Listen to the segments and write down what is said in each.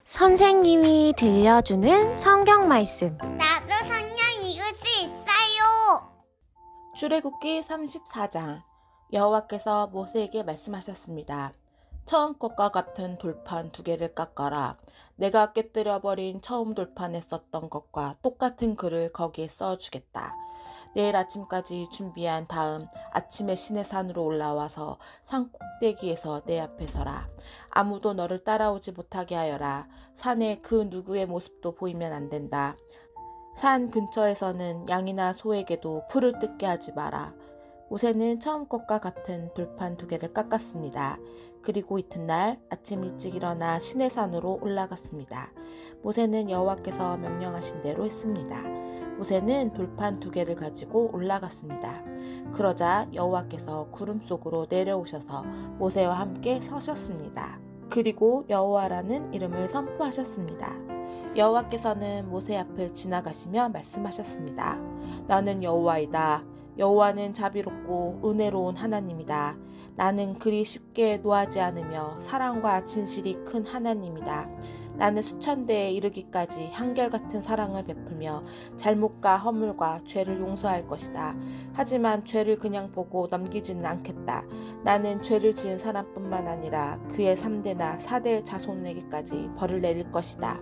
선생님이 들려주는 성경 말씀. 나도 성경 읽을 수 있어요. 출애굽기 34장. 여호와께서 모세에게 말씀하셨습니다. 처음 것과 같은 돌판 2개를 깎아라. 내가 깨뜨려버린 처음 돌판에 썼던 것과 똑같은 글을 거기에 써주겠다. 내일 아침까지 준비한 다음 아침에 시내산으로 올라와서 산 꼭대기에서 내 앞에 서라. 아무도 너를 따라오지 못하게 하여라. 산에 그 누구의 모습도 보이면 안 된다. 산 근처에서는 양이나 소에게도 풀을 뜯게 하지 마라. 모세는 처음 것과 같은 돌판 2개를 깎았습니다. 그리고 이튿날 아침 일찍 일어나 시내산으로 올라갔습니다. 모세는 여호와께서 명령하신 대로 했습니다. 모세는 돌판 2개를 가지고 올라갔습니다. 그러자 여호와께서 구름 속으로 내려오셔서 모세와 함께 서셨습니다. 그리고 여호와라는 이름을 선포하셨습니다. 여호와께서는 모세 앞을 지나가시며 말씀하셨습니다. 나는 여호와이다. 여호와는 자비롭고 은혜로운 하나님이다. 나는 그리 쉽게 노하지 않으며 사랑과 진실이 큰 하나님이다. 나는 수천대에 이르기까지 한결같은 사랑을 베풀며 잘못과 허물과 죄를 용서할 것이다. 하지만 죄를 그냥 보고 넘기지는 않겠다. 나는 죄를 지은 사람뿐만 아니라 그의 3대나 4대 자손에게까지 벌을 내릴 것이다.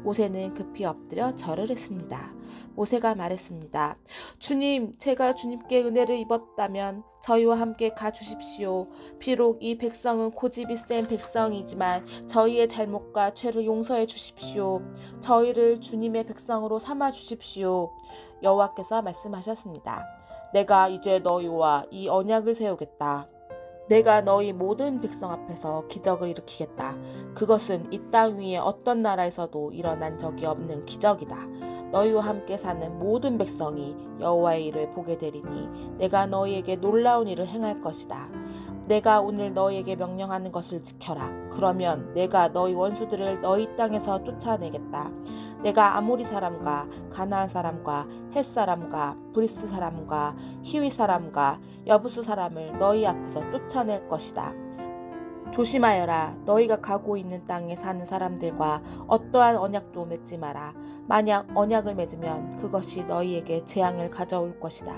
모세는 급히 엎드려 절을 했습니다. 모세가 말했습니다. 주님, 제가 주님께 은혜를 입었다면 저희와 함께 가주십시오. 비록 이 백성은 고집이 센 백성이지만 저희의 잘못과 죄를 용서해 주십시오. 저희를 주님의 백성으로 삼아 주십시오. 여호와께서 말씀하셨습니다. 내가 이제 너희와 이 언약을 세우겠다. 내가 너희 모든 백성 앞에서 기적을 일으키겠다. 그것은 이 땅 위에 어떤 나라에서도 일어난 적이 없는 기적이다. 너희와 함께 사는 모든 백성이 여호와의 일을 보게 되리니 내가 너희에게 놀라운 일을 행할 것이다. 내가 오늘 너희에게 명령하는 것을 지켜라. 그러면 내가 너희 원수들을 너희 땅에서 쫓아내겠다. 내가 아모리 사람과 가나안 사람과 헷 사람과 브리스 사람과 히위 사람과 여부수 사람을 너희 앞에서 쫓아낼 것이다. 조심하여라. 너희가 가고 있는 땅에 사는 사람들과 어떠한 언약도 맺지 마라. 만약 언약을 맺으면 그것이 너희에게 재앙을 가져올 것이다.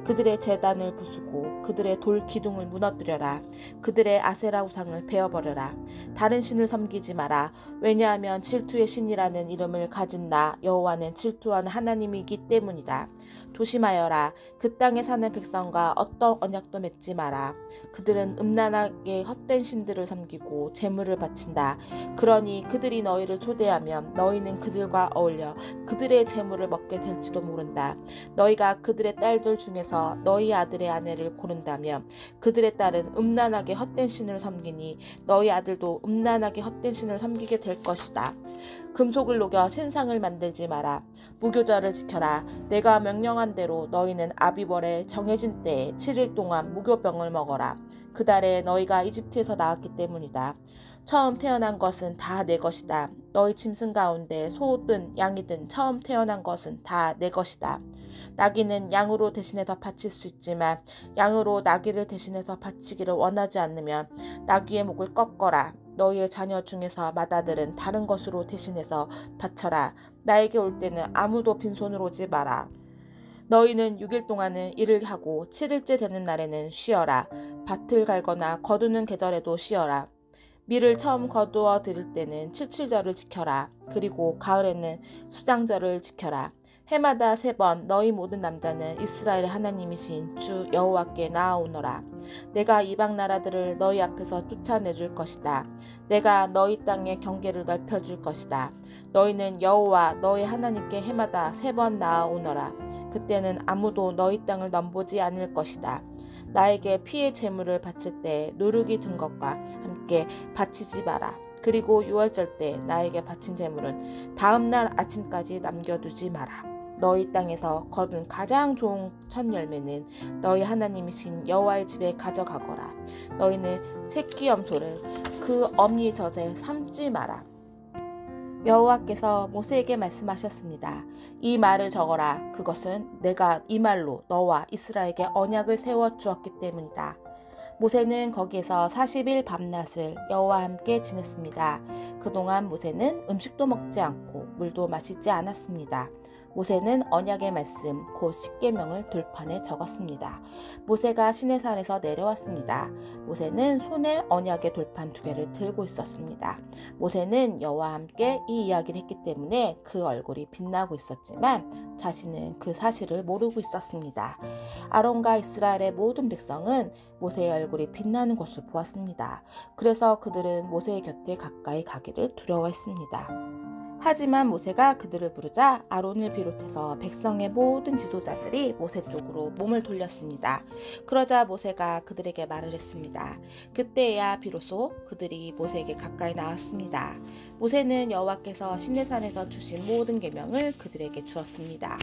그들의 제단을 부수고 그들의 돌 기둥을 무너뜨려라. 그들의 아세라 우상을 베어버려라. 다른 신을 섬기지 마라. 왜냐하면 질투의 신이라는 이름을 가진 나 여호와는 질투하는 하나님이기 때문이다. 조심하여라. 그 땅에 사는 백성과 어떤 언약도 맺지 마라. 그들은 음란하게 헛된 신들을 섬기고 재물을 바친다. 그러니 그들이 너희를 초대하면 너희는 그들과 어울려 그들의 재물을 먹게 될지도 모른다. 너희가 그들의 딸들 중에서 너희 아들의 아내를 고른다면 그들의 딸은 음란하게 헛된 신을 섬기니 너희 아들도 음란하게 헛된 신을 섬기게 될 것이다. 금속을 녹여 신상을 만들지 마라. 무교절을 지켜라. 내가 명령한 대로 너희는 아비벌의 정해진 때에 7일 동안 무교병을 먹어라. 그 달에 너희가 이집트에서 나왔기 때문이다. 처음 태어난 것은 다 내 것이다. 너희 짐승 가운데 소든 양이든 처음 태어난 것은 다 내 것이다. 나귀는 양으로 대신해서 바칠 수 있지만 양으로 나귀를 대신해서 바치기를 원하지 않으면 나귀의 목을 꺾어라. 너희의 자녀 중에서 맏아들은 다른 것으로 대신해서 바쳐라. 나에게 올 때는 아무도 빈손으로 오지 마라. 너희는 6일 동안은 일을 하고 7일째 되는 날에는 쉬어라. 밭을 갈거나 거두는 계절에도 쉬어라. 밀을 처음 거두어 들일 때는 칠칠절을 지켜라. 그리고 가을에는 수장절을 지켜라. 해마다 3번 너희 모든 남자는 이스라엘의 하나님이신 주 여호와께 나아오너라. 내가 이방 나라들을 너희 앞에서 쫓아내줄 것이다. 내가 너희 땅의 경계를 넓혀줄 것이다. 너희는 여호와 너희 하나님께 해마다 3번 나아오너라. 그때는 아무도 너희 땅을 넘보지 않을 것이다. 나에게 피의 제물을 바칠 때 누룩이 든 것과 함께 바치지 마라. 그리고 유월절 때 나에게 바친 제물은 다음 날 아침까지 남겨두지 마라. 너희 땅에서 거둔 가장 좋은 첫 열매는 너희 하나님이신 여호와의 집에 가져가거라. 너희는 새끼 염소를 그 어미의 젖에 삶지 마라. 여호와께서 모세에게 말씀하셨습니다. 이 말을 적어라. 그것은 내가 이 말로 너와 이스라엘에게 언약을 세워 주었기 때문이다. 모세는 거기에서 40일 밤낮을 여호와와 함께 지냈습니다. 그동안 모세는 음식도 먹지 않고 물도 마시지 않았습니다. 모세는 언약의 말씀 곧 십계명을 돌판에 적었습니다. 모세가 시내산에서 내려왔습니다. 모세는 손에 언약의 돌판 2개를 들고 있었습니다. 모세는 여호와와 함께 이 이야기를 했기 때문에 그 얼굴이 빛나고 있었지만 자신은 그 사실을 모르고 있었습니다. 아론과 이스라엘의 모든 백성은 모세의 얼굴이 빛나는 것을 보았습니다. 그래서 그들은 모세의 곁에 가까이 가기를 두려워했습니다. 하지만 모세가 그들을 부르자 아론을 비롯해서 백성의 모든 지도자들이 모세 쪽으로 몸을 돌렸습니다. 그러자 모세가 그들에게 말을 했습니다. 그때야 비로소 그들이 모세에게 가까이 나왔습니다. 모세는 여호와께서 시내산에서 주신 모든 계명을 그들에게 주었습니다.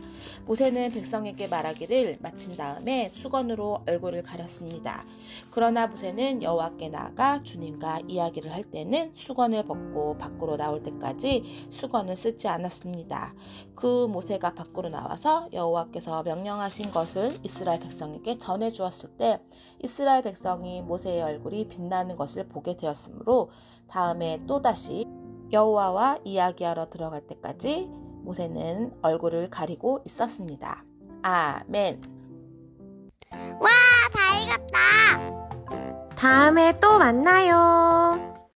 모세는 백성에게 말하기를 마친 다음에 수건으로 얼굴을 가렸습니다. 그러나 모세는 여호와께 나아가 주님과 이야기를 할 때는 수건을 벗고 밖으로 나올 때까지 수건을 쓰지 않았습니다. 그 모세가 밖으로 나와서 여호와께서 명령하신 것을 이스라엘 백성에게 전해 주었을 때 이스라엘 백성이 모세의 얼굴이 빛나는 것을 보게 되었으므로 다음에 또다시 여호와와 이야기하러 들어갈 때까지 모세는 얼굴을 가리고 있었습니다. 아멘. 와, 다 읽었다. 다음에 또 만나요.